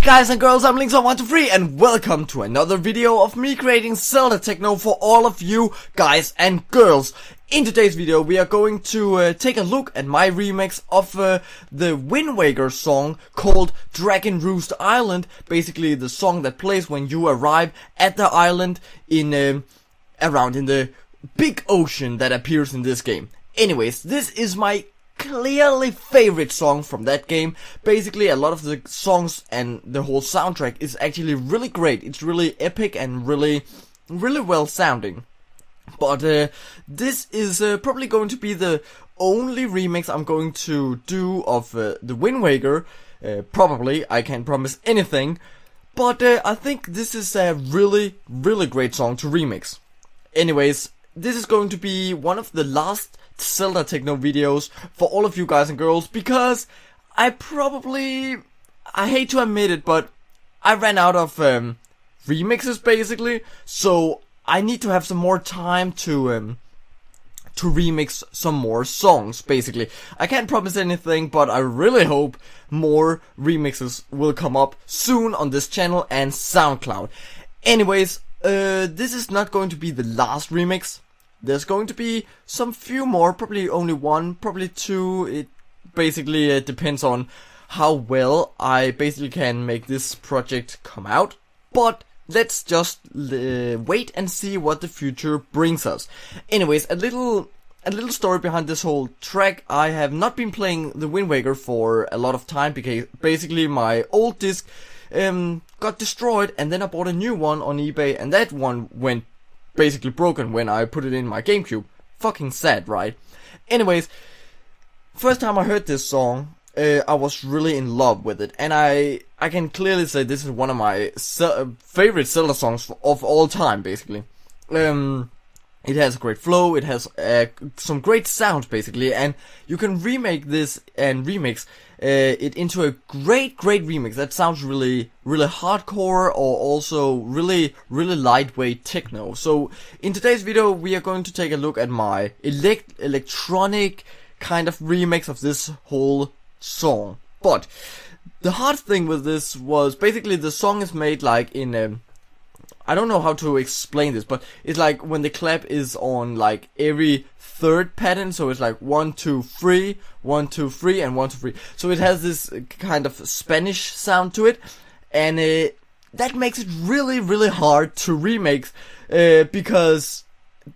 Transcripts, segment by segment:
Hey guys and girls, I'm Links123 and welcome to another video of me creating Zelda Techno for all of you guys and girls. In today's video we are going to take a look at my remix of the Wind Waker song called Dragon Roost Island. Basically the song that plays when you arrive at the island in around in the big ocean that appears in this game. Anyways, this is my clearly favorite song from that game. Basically a lot of the songs and the whole soundtrack is actually really great. It's really epic and really well sounding. But this is probably going to be the only remix I'm going to do of the Wind Waker. Probably, I can't promise anything. But I think this is a really great song to remix. Anyways, this is going to be one of the last Zelda Techno videos for all of you guys and girls, because I hate to admit it, but I ran out of remixes basically, so I need to have some more time to remix some more songs basically. I can't promise anything, but I really hope more remixes will come up soon on this channel and Soundcloud. Anyways, this is not going to be the last remix. There's going to be some few more, probably only one, probably two. It basically depends on how well I basically can make this project come out. But let's just wait and see what the future brings us. Anyways, a little story behind this whole track. I have not been playing the Wind Waker for a lot of time because basically my old disc got destroyed, and then I bought a new one on eBay, and that one went basically broken when I put it in my GameCube. Fucking sad, right? Anyways, first time I heard this song, I was really in love with it, and I can clearly say this is one of my favorite Zelda songs of all time, basically. It has a great flow, it has some great sounds basically, and you can remake this and remix it into a great remix that sounds really hardcore, or also really lightweight techno. So in today's video we are going to take a look at my electronic kind of remix of this whole song. But the hard thing with this was basically the song is made like in I don't know how to explain this, but it's like when the clap is on like every third pattern, so it's like 1 2 3 1 2 3 and 1 2 3. So it has this kind of Spanish sound to it, and that makes it really hard to remix, because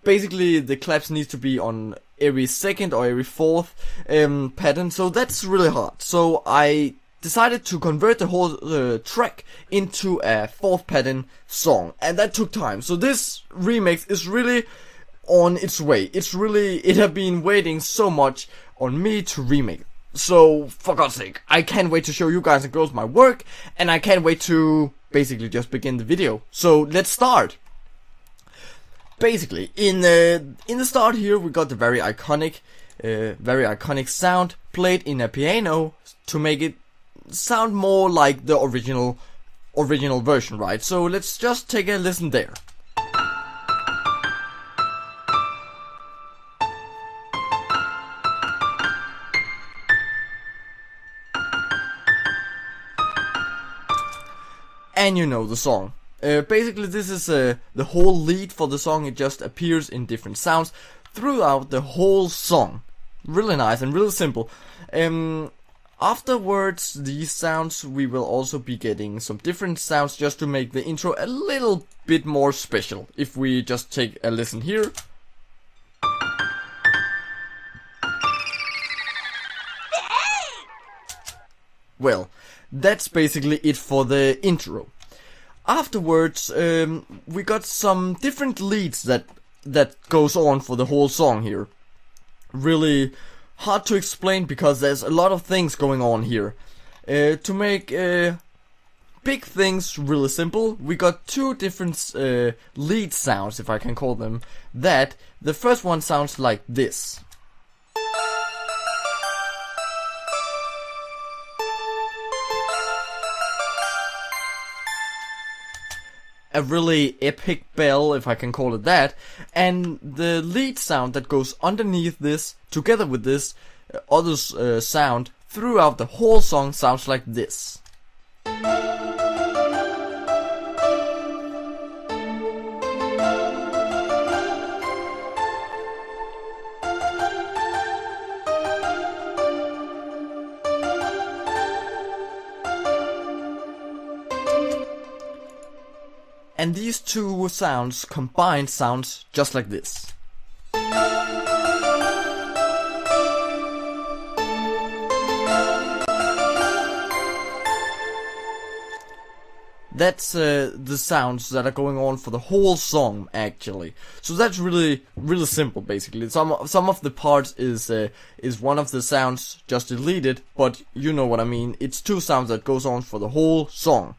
basically the claps needs to be on every second or every fourth pattern. So that's really hard. So I decided to convert the whole track into a fourth pattern song, and that took time. So this remix is really on its way. It have been waiting so much on me to remake. So for God's sake, I can't wait to show you guys and girls my work, and I can't wait to basically just begin the video. So let's start. Basically, in the start here we got the very iconic sound played in a piano to make it sound more like the original version, right? So let's just take a listen there. And you know the song. Basically this is the whole lead for the song. It just appears in different sounds throughout the whole song. Really nice and really simple. Afterwards, these sounds, we will also be getting some different sounds just to make the intro a little bit more special. If we just take a listen here. Well, that's basically it for the intro. Afterwards, we got some different leads that goes on for the whole song here. Really hard to explain because there's a lot of things going on here. To make big things really simple, we got two different lead sounds, if I can call them that. The first one sounds like this. A really epic bell, if I can call it that, and the lead sound that goes underneath this, together with this other sound, throughout the whole song sounds like this. And these two sounds combined sounds just like this. That's the sounds that are going on for the whole song, actually. So that's really simple, basically. Some of the parts is one of the sounds just deleted, but you know what I mean. It's two sounds that goes on for the whole song.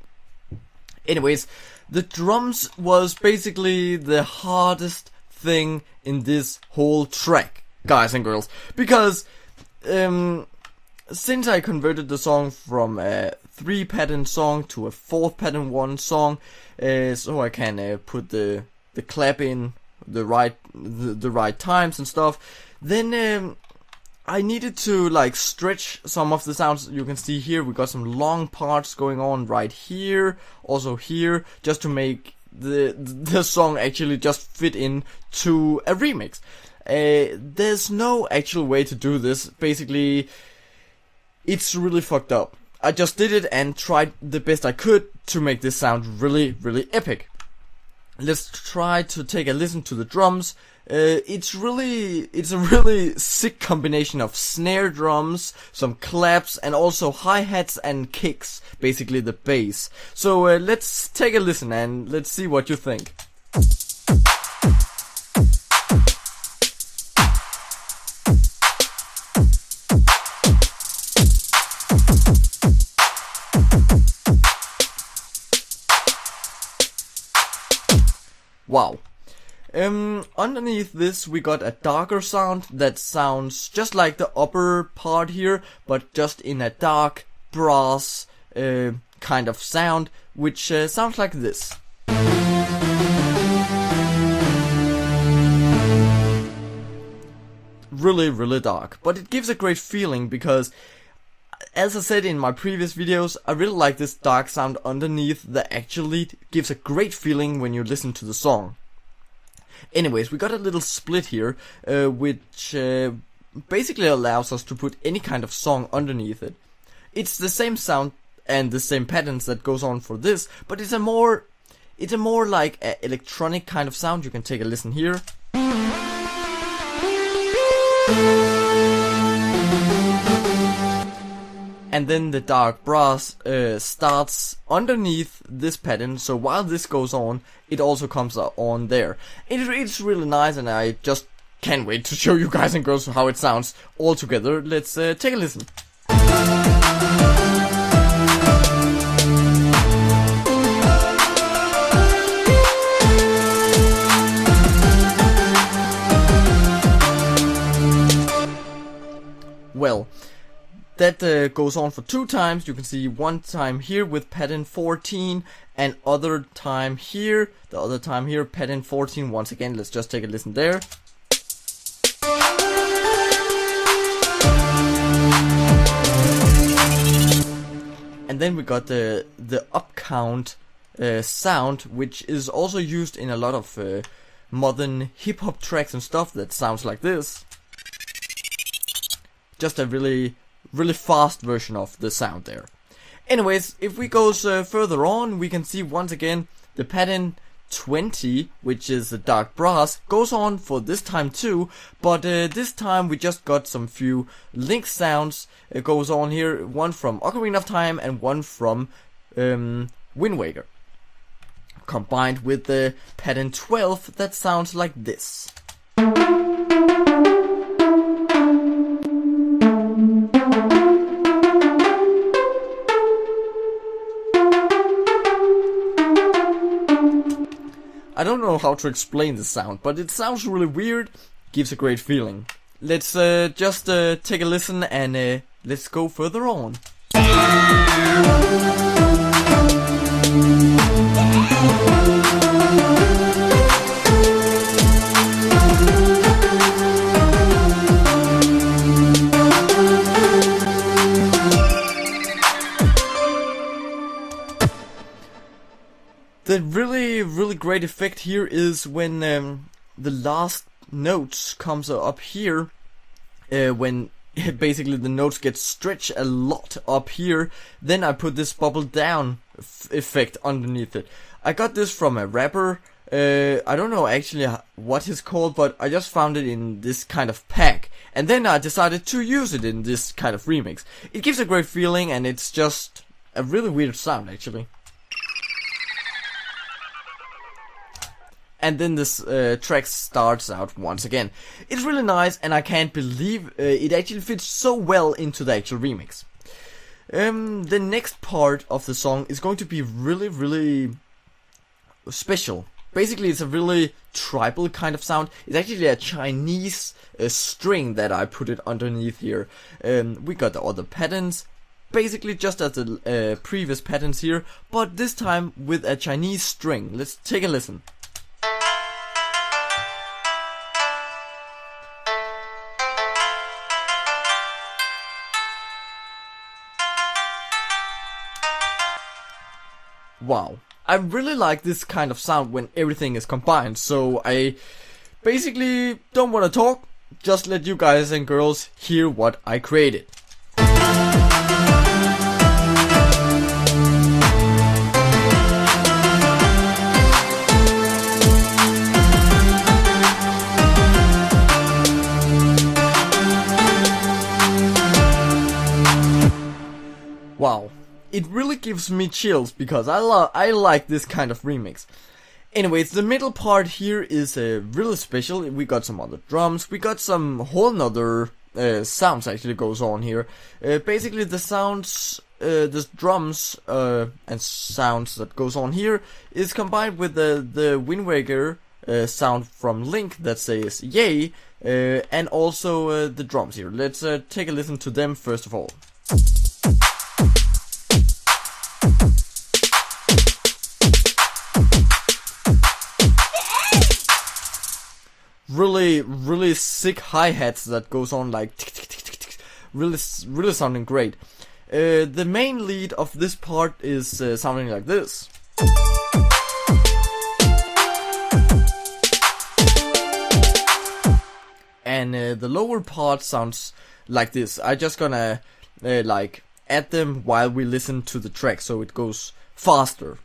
Anyways, the drums was basically the hardest thing in this whole track, guys and girls, because since I converted the song from a 3-pattern song to a 4th-pattern 1 song, so I can put the clap in the right times and stuff, then I needed to like stretch some of the sounds. You can see here we got some long parts going on right here, also here, just to make the song actually just fit in to a remix. There's no actual way to do this. Basically, it's really fucked up. I just did it and tried the best I could to make this sound really epic. Let's try to take a listen to the drums. It's a really sick combination of snare drums, some claps, and also hi-hats and kicks, basically the bass. So let's take a listen and let's see what you think. Wow. Underneath this we got a darker sound that sounds just like the upper part here, but just in a dark brass kind of sound, which sounds like this. Really dark, but it gives a great feeling because, as I said in my previous videos, I really like this dark sound underneath that actually gives a great feeling when you listen to the song. Anyways, we got a little split here, which basically allows us to put any kind of song underneath it. It's the same sound and the same patterns that goes on for this, but it's a more like a electronic kind of sound. You can take a listen here. And then the dark brass starts underneath this pattern, so while this goes on, it also comes on there. It's really nice, and I just can't wait to show you guys and girls how it sounds all together. Let's take a listen. Well, that goes on for 2 times. You can see one time here with pattern 14 and other time here, the other time here, pattern 14 once again. Let's just take a listen there. And then we got the up count sound, which is also used in a lot of modern hip hop tracks and stuff that sounds like this. Just a really fast version of the sound there. Anyways, if we go further on, we can see once again the pattern 20, which is the dark brass, goes on for this time too, but this time we just got some few link sounds. It goes on here, one from Ocarina of Time and one from Wind Waker, combined with the pattern 12 that sounds like this. I don't know how to explain the sound, but it sounds really weird, gives a great feeling. Let's just take a listen and let's go further on. The really great effect here is when the last notes comes up here, when basically the notes get stretched a lot up here. Then I put this bubble down effect underneath it. I got this from a rapper. I don't know actually what it's called, but I just found it in this kind of pack. And then I decided to use it in this kind of remix. It gives a great feeling, and it's just a really weird sound actually. And then this track starts out once again. It's really nice, and I can't believe it actually fits so well into the actual remix. The next part of the song is going to be really special. Basically, it's a really tribal kind of sound. It's actually a Chinese string that I put it underneath here. We got the other patterns, basically just as the previous patterns here, but this time with a Chinese string. Let's take a listen. Wow, I really like this kind of sound when everything is combined, so I basically don't want to talk, just let you guys and girls hear what I created. Wow. It really gives me chills because I like this kind of remix. Anyways, the middle part here is really special. We got some other drums. We got some whole nother sounds actually goes on here. Basically the sounds, the drums and sounds that goes on here is combined with the Wind Waker sound from Link that says yay, and also the drums here. Let's take a listen to them first of all. Really sick hi-hats that goes on like tick, tick, tick, tick, tick. Really sounding great. The main lead of this part is sounding like this. And the lower part sounds like this. I just gonna like add them while we listen to the track so it goes faster.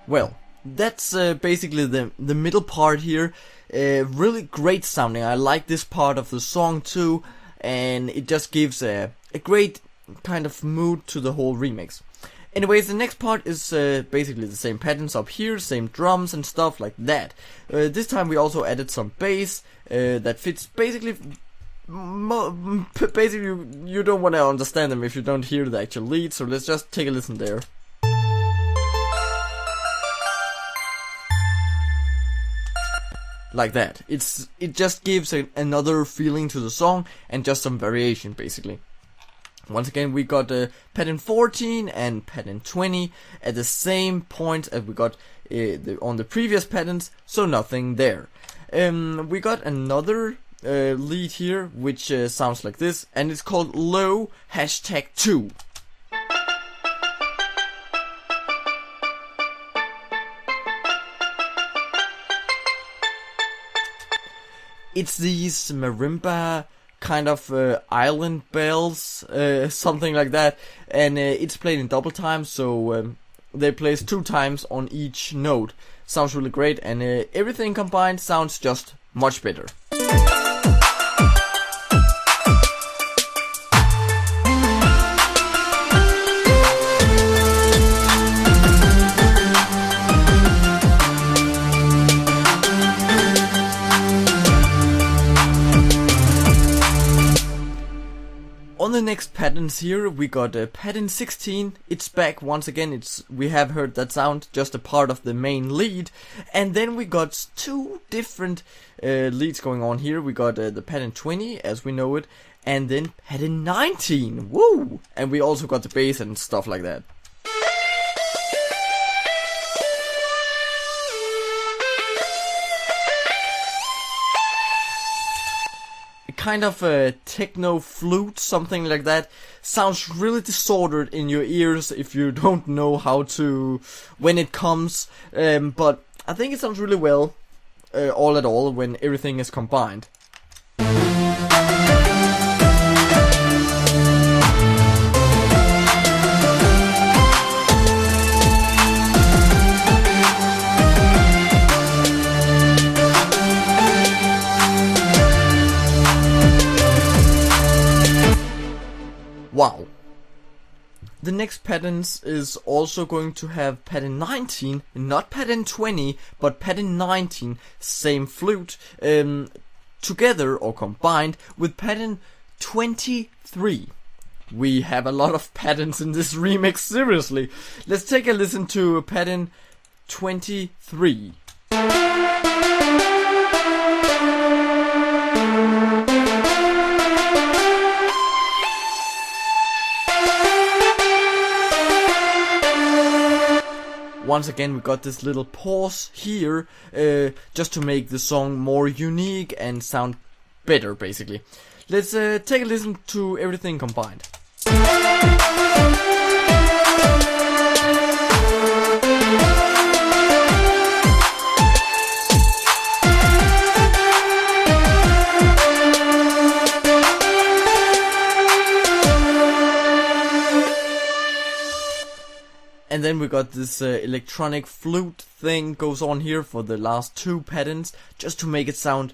Well, that's basically the middle part here. Really great sounding. I like this part of the song too, and it just gives a great kind of mood to the whole remix. Anyways, the next part is basically the same patterns up here, same drums and stuff like that. This time we also added some bass that fits basically. Basically, you don't want to understand them if you don't hear the actual lead, so let's just take a listen there. Like that. It just gives another feeling to the song and just some variation basically. Once again, we got pattern 14 and pattern 20 at the same point as we got on the previous patterns, so nothing there. We got another lead here which sounds like this, and it's called low #2. It's these marimba kind of island bells, something like that, and it's played in double time, so they plays 2 times on each note. Sounds really great, and everything combined sounds just much better. On the next patterns here, we got pattern 16. It's back once again. We have heard that sound, just a part of the main lead. And then we got 2 different leads going on here. We got the pattern 20 as we know it, and then pattern 19. Woo! And we also got the bass and stuff like that. kind of a techno flute, something like that. Sounds really distorted in your ears if you don't know how to, when it comes, but I think it sounds really well, all at all, when everything is combined. Wow. The next patterns is also going to have pattern 19, not pattern 20, but pattern 19, same flute, together or combined with pattern 23. We have a lot of patterns in this remix, seriously. Let's take a listen to pattern 23. Once again, we got this little pause here, just to make the song more unique and sound better, basically. Let's take a listen to everything combined. And then we got this electronic flute thing goes on here for the last two patterns, just to make it sound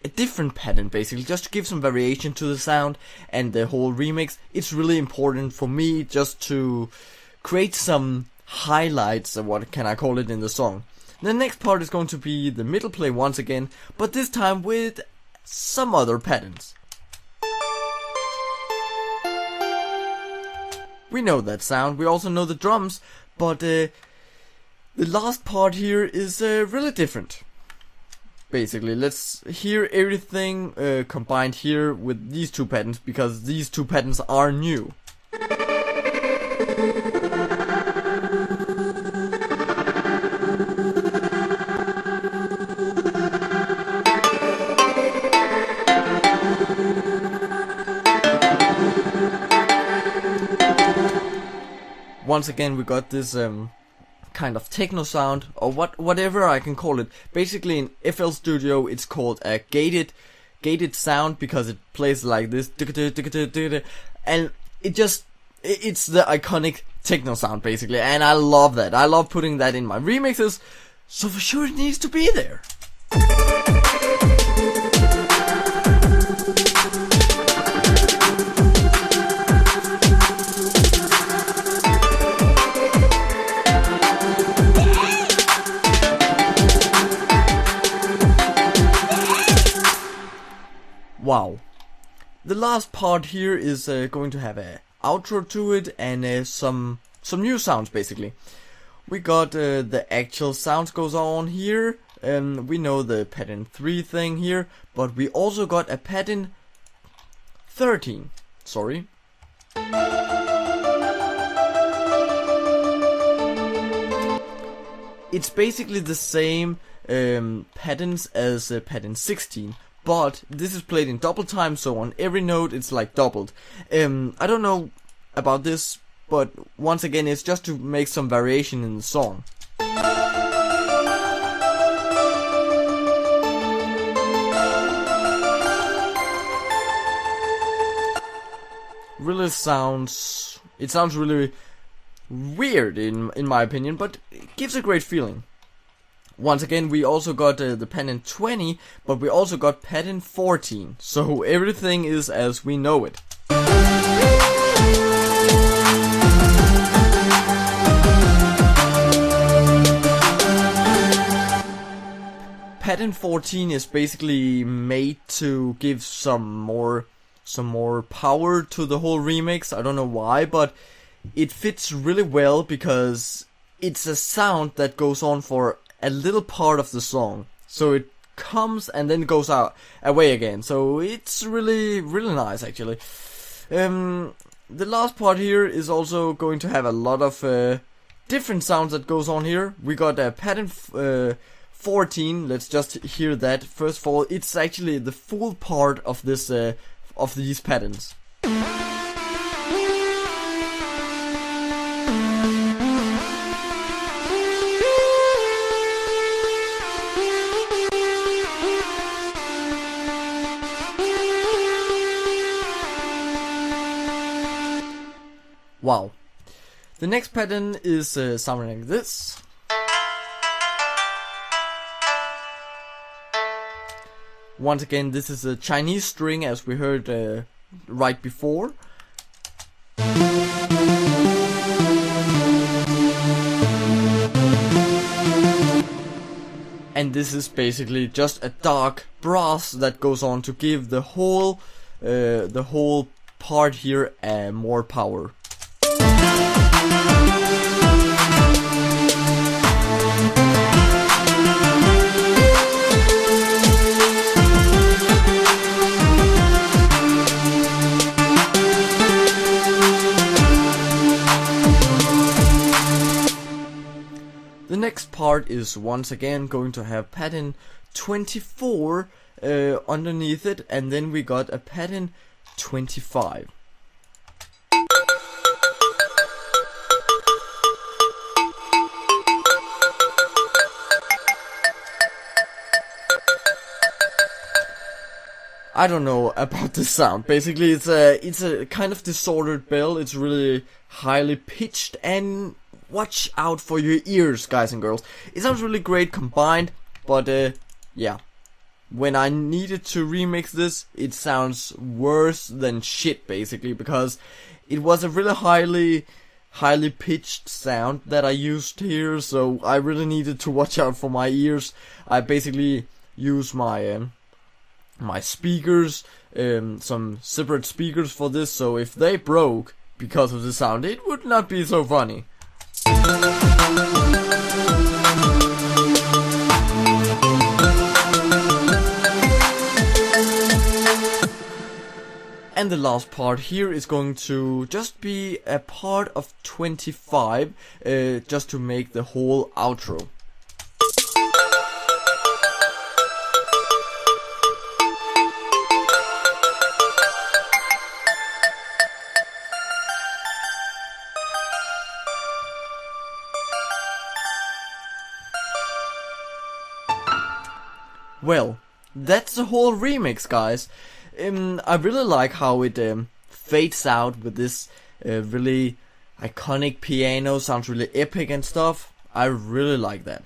a different pattern, basically, just to give some variation to the sound and the whole remix. It's really important for me just to create some highlights, or what can I call it, in the song. The next part is going to be the middle play once again, but this time with some other patterns. We know that sound, we also know the drums, but the last part here is really different. Basically, let's hear everything combined here with these two patterns, because these two patterns are new. Once again, we got this kind of techno sound, or whatever I can call it. Basically, in FL Studio, it's called a gated sound, because it plays like this, and it's the iconic techno sound, basically, and I love that. I love putting that in my remixes, so for sure it needs to be there. Wow. The last part here is going to have a outro to it, and some new sounds, basically. We got the actual sounds goes on here, we know the pattern 3 thing here, but we also got a pattern 13, sorry. It's basically the same patterns as pattern 16. But this is played in double time, so on every note it's like doubled. I don't know about this, but once again it's just to make some variation in the song. Really sounds really weird in my opinion, but it gives a great feeling. Once again, we also got the pattern 20, but we also got pattern 14, so everything is as we know it. Pattern 14 is basically made to give some more power to the whole remix. I don't know why, but it fits really well, because it's a sound that goes on for a little part of the song, so it comes and then goes away again, so it's really nice, actually. The last part here is also going to have a lot of different sounds that goes on here. We got a pattern 14. Let's just hear that. First of all, it's actually the full part of this of these patterns. Wow. The next pattern is sounding like this. Once again, this is a Chinese string, as we heard right before. And this is basically just a dark brass that goes on to give the whole part here more power. The next part is once again going to have pattern 24 underneath it, and then we got a pattern 25. I don't know about the sound. Basically, it's a kind of distorted bell. It's really highly pitched, and watch out for your ears, guys and girls. It sounds really great combined, but yeah. When I needed to remix this, it sounds worse than shit, basically, because it was a really highly pitched sound that I used here, so I really needed to watch out for my ears. I basically use my my speakers, some separate speakers for this, so if they broke because of the sound, it would not be so funny. And the last part here is going to just be a part of 25, just to make the whole outro. Well, that's the whole remix, guys. I really like how it fades out with this really iconic piano, sounds really epic and stuff. I really like that.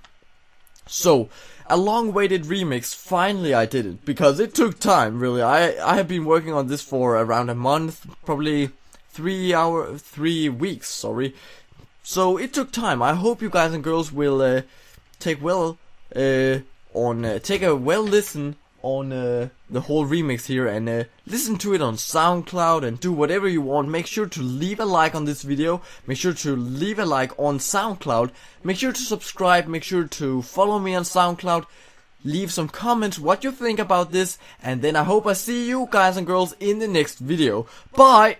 So, a long-awaited remix, finally I did it, because it took time, really. I have been working on this for around a month, probably 3 weeks, sorry. So, it took time. I hope you guys and girls will take a well listen on the whole remix here, and listen to it on Soundcloud and do whatever you want. Make sure to leave a like on this video, make sure to leave a like on Soundcloud, make sure to subscribe, make sure to follow me on Soundcloud, leave some comments what you think about this, and then I hope I see you guys and girls in the next video. Bye!